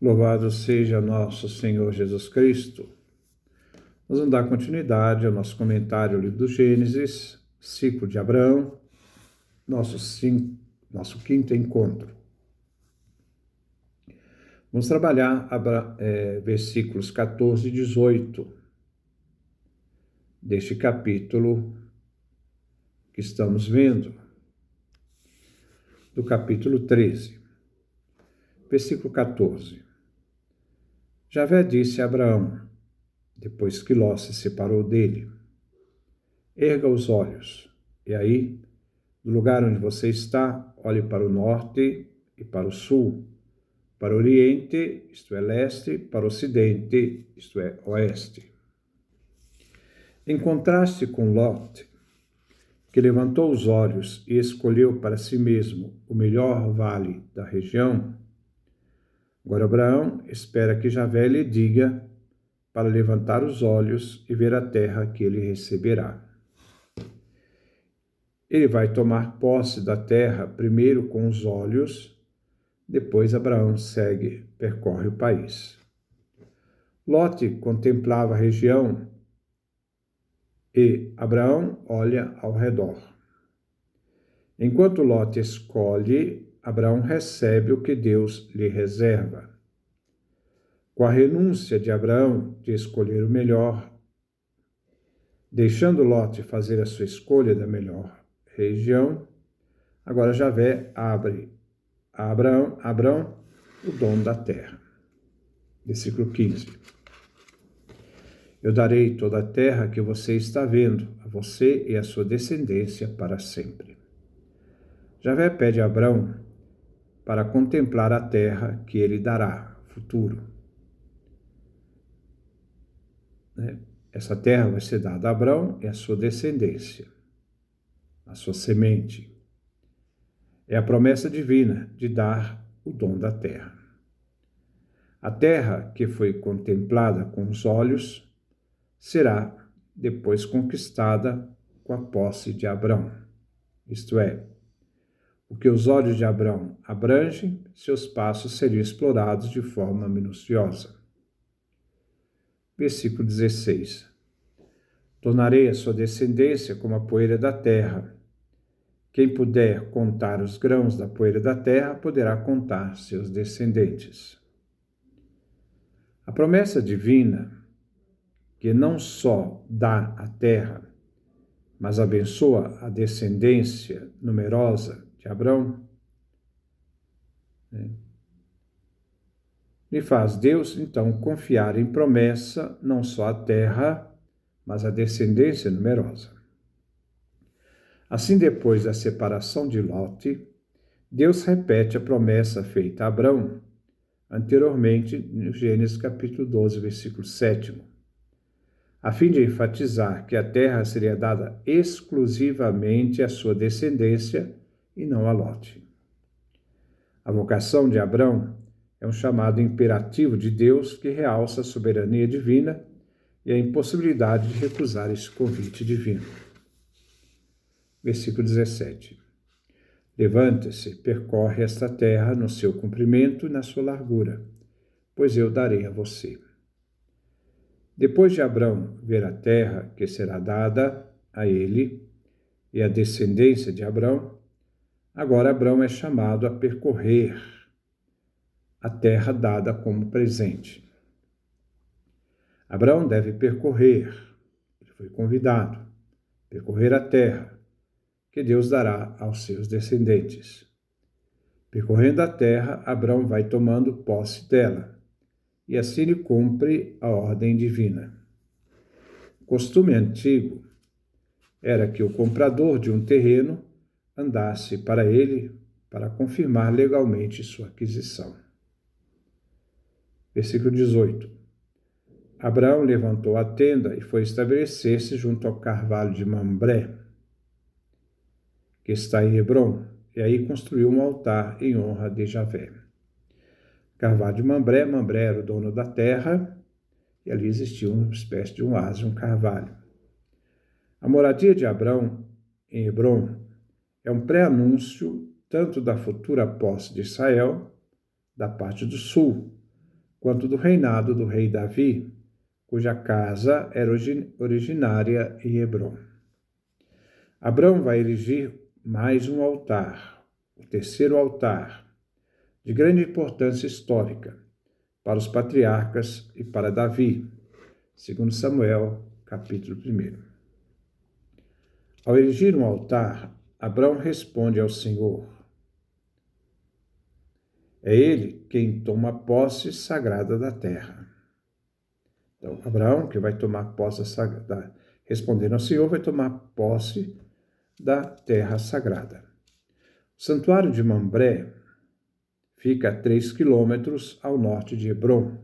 Louvado seja nosso Senhor Jesus Cristo. Nós vamos dar continuidade ao nosso comentário ao livro do Gênesis, ciclo de Abraão, nosso quinto encontro. Vamos trabalhar versículos 14 e 18 deste capítulo que estamos vendo, do capítulo 13. Versículo 14. Javé disse a Abraão, depois que Ló se separou dele: erga os olhos, e aí, do lugar onde você está, olhe para o norte e para o sul, para o oriente, isto é, leste, para o ocidente, isto é, oeste. Em contraste com Lot, que levantou os olhos e escolheu para si mesmo o melhor vale da região, agora Abraão espera que Javé lhe diga para levantar os olhos e ver a terra que ele receberá. Ele vai tomar posse da terra primeiro com os olhos, depois Abraão percorre o país. Lote contemplava a região e Abraão olha ao redor. Enquanto Lote escolhe, Abraão recebe o que Deus lhe reserva. Com a renúncia de Abraão de escolher o melhor, deixando Lote fazer a sua escolha da melhor região, agora Javé abre a Abraão o dom da terra. Versículo 15. Eu darei toda a terra que você está vendo, a você e a sua descendência para sempre. Javé pede a Abraão para contemplar a terra que ele dará, futuro. Essa terra vai ser dada a Abraão e a sua descendência, a sua semente. É a promessa divina de dar o dom da terra. A terra que foi contemplada com os olhos será depois conquistada com a posse de Abraão. Isto é, o que os olhos de Abraão abrangem, seus passos seriam explorados de forma minuciosa. Versículo 16. Tornarei a sua descendência como a poeira da terra. Quem puder contar os grãos da poeira da terra, poderá contar seus descendentes. A promessa divina, que não só dá a terra, mas abençoa a descendência numerosa de Abraão, lhe faz Deus, então, confiar em promessa não só a terra, mas a descendência numerosa. Assim, depois da separação de Lote, Deus repete a promessa feita a Abraão anteriormente no Gênesis capítulo 12, versículo 7, a fim de enfatizar que a terra seria dada exclusivamente à sua descendência e não a Lote. A vocação de Abraão é um chamado imperativo de Deus que realça a soberania divina e a impossibilidade de recusar esse convite divino. Versículo 17. Levante-se, percorre esta terra no seu comprimento e na sua largura, pois eu darei a você. Depois de Abraão ver a terra que será dada a ele e a descendência de Abraão, agora Abraão é chamado a percorrer a terra dada como presente. Abraão deve percorrer, ele foi convidado, percorrer a terra que Deus dará aos seus descendentes. Percorrendo a terra, Abraão vai tomando posse dela, e assim ele cumpre a ordem divina. O costume antigo era que o comprador de um terreno andasse para ele para confirmar legalmente sua aquisição. Versículo 18. Abraão levantou a tenda e foi estabelecer-se junto ao carvalho de Mambré, que está em Hebrom, e aí construiu um altar em honra de Javé. Carvalho de Mambré era o dono da terra, e ali existia uma espécie de um oásis, um carvalho. A moradia de Abraão em Hebrom é um pré-anúncio tanto da futura posse de Israel, da parte do sul, quanto do reinado do rei Davi, cuja casa era originária em Hebrom. Abrão vai erigir mais um altar, o terceiro altar, de grande importância histórica para os patriarcas e para Davi, segundo Samuel, capítulo 1. Ao erigir um altar, Abrão responde ao Senhor. É ele quem toma posse sagrada da terra. Então, Abraão, que vai tomar posse respondendo ao Senhor, vai tomar posse da terra sagrada. O santuário de Mambré fica a 3 quilômetros ao norte de Hebrom.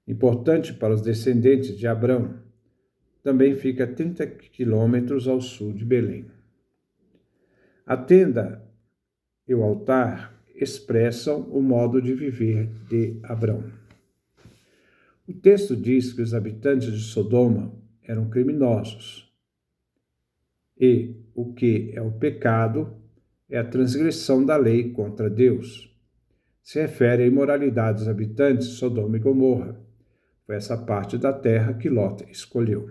Importante para os descendentes de Abrão, também fica a 30 quilômetros ao sul de Belém. A tenda e o altar expressam o modo de viver de Abrão. O texto diz que os habitantes de Sodoma eram criminosos. E o que é o pecado é a transgressão da lei contra Deus. Se refere à imoralidade dos habitantes de Sodoma e Gomorra. Foi essa parte da terra que Ló escolheu.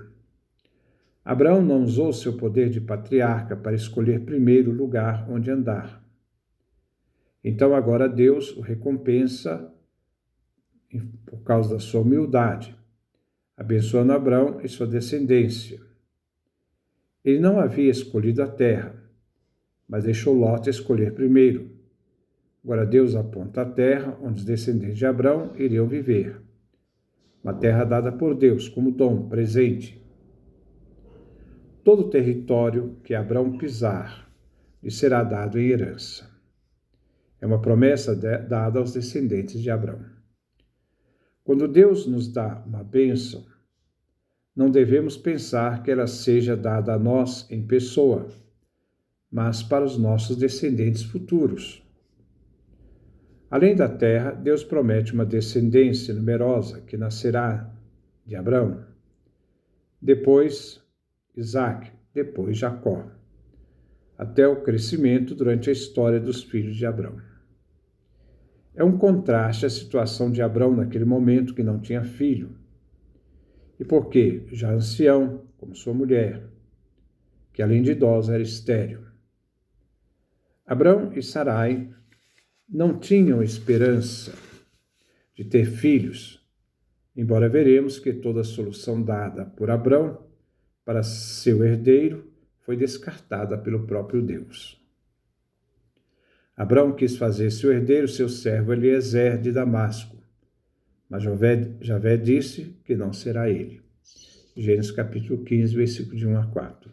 Abraão não usou seu poder de patriarca para escolher primeiro o lugar onde andar. Então agora Deus o recompensa por causa da sua humildade, abençoando Abrão e sua descendência. Ele não havia escolhido a terra, mas deixou Ló escolher primeiro. Agora Deus aponta a terra onde os descendentes de Abrão iriam viver. Uma terra dada por Deus como dom, presente. Todo o território que Abrão pisar lhe será dado em herança. É uma promessa dada aos descendentes de Abrão. Quando Deus nos dá uma bênção, não devemos pensar que ela seja dada a nós em pessoa, mas para os nossos descendentes futuros. Além da terra, Deus promete uma descendência numerosa que nascerá de Abrão. Depois, Isaac, depois Jacó, até o crescimento durante a história dos filhos de Abrão. É um contraste à situação de Abrão naquele momento que não tinha filho. E porque, já ancião, como sua mulher, que além de idosa era estéril. Abrão e Sarai não tinham esperança de ter filhos, embora veremos que toda a solução dada por Abrão para seu herdeiro foi descartada pelo próprio Deus. Abrão quis fazer seu herdeiro seu servo Eliezer de Damasco, mas Javé disse que não será ele. Gênesis capítulo 15, versículo de 1 a 4.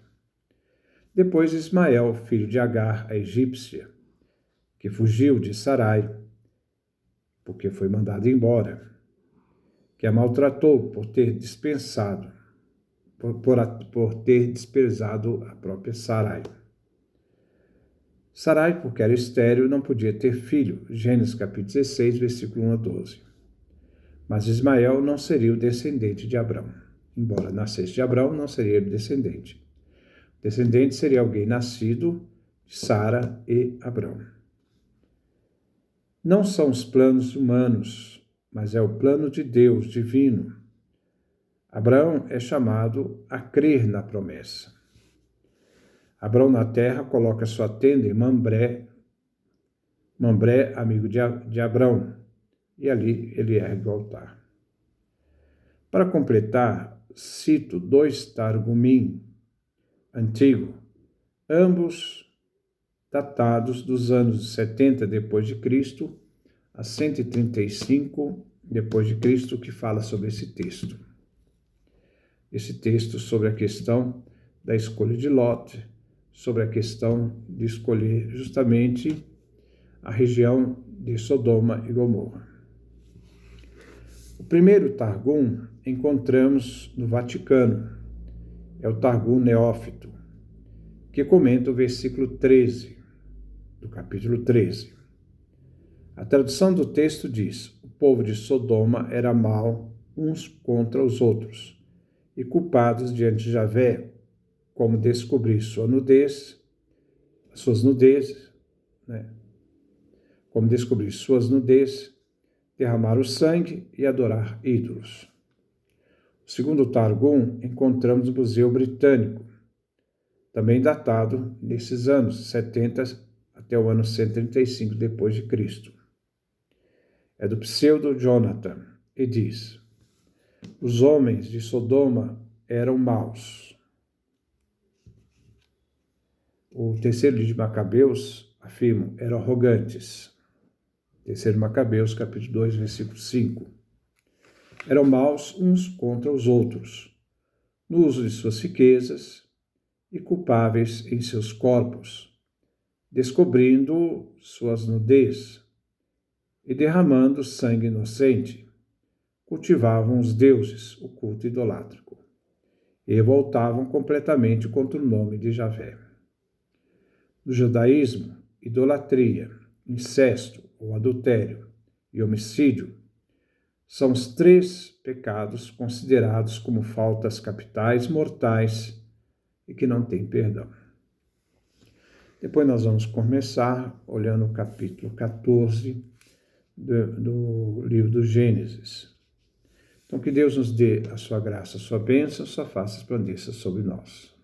Depois Ismael, filho de Agar, a egípcia, que fugiu de Sarai, porque foi mandado embora, que a maltratou por ter desprezado a própria Sarai. Sarai, porque era estéril, não podia ter filho. Gênesis capítulo 16, versículo 1 a 12. Mas Ismael não seria o descendente de Abrão. Embora nascesse de Abrão, não seria ele descendente. O descendente seria alguém nascido de Sara e Abrão. Não são os planos humanos, mas é o plano de Deus divino. Abraão é chamado a crer na promessa. Abrão na terra coloca sua tenda em Mambré, amigo de Abrão, e ali ele ergue o altar. Para completar, cito 2 Targumim antigo, ambos datados dos anos 70 depois de Cristo a 135 depois de Cristo, que fala sobre esse texto. Esse texto sobre a questão da escolha de Lot, sobre a questão de escolher justamente a região de Sodoma e Gomorra. O primeiro Targum encontramos no Vaticano, é o Targum Neófito, que comenta o versículo 13, do capítulo 13. A tradução do texto diz: o povo de Sodoma era mau uns contra os outros, e culpados diante de Javé, como descobrir suas nudezes, derramar o sangue e adorar ídolos. O segundo Targum encontramos no Museu Britânico, também datado nesses anos 70 até o ano 135 depois de Cristo. É do pseudo Jonathan e diz: os homens de Sodoma eram maus. O terceiro livro de Macabeus afirma: eram arrogantes. Terceiro Macabeus, capítulo 2, versículo 5. Eram maus uns contra os outros, no uso de suas riquezas e culpáveis em seus corpos, descobrindo suas nudez e derramando sangue inocente. Cultivavam os deuses, o culto idolátrico, e voltavam completamente contra o nome de Javé. No judaísmo, idolatria, incesto ou adultério e homicídio são os 3 pecados considerados como faltas capitais mortais e que não têm perdão. Depois nós vamos começar olhando o capítulo 14 do livro do Gênesis. Então, que Deus nos dê a sua graça, a sua bênção, a sua face resplandeça sobre nós.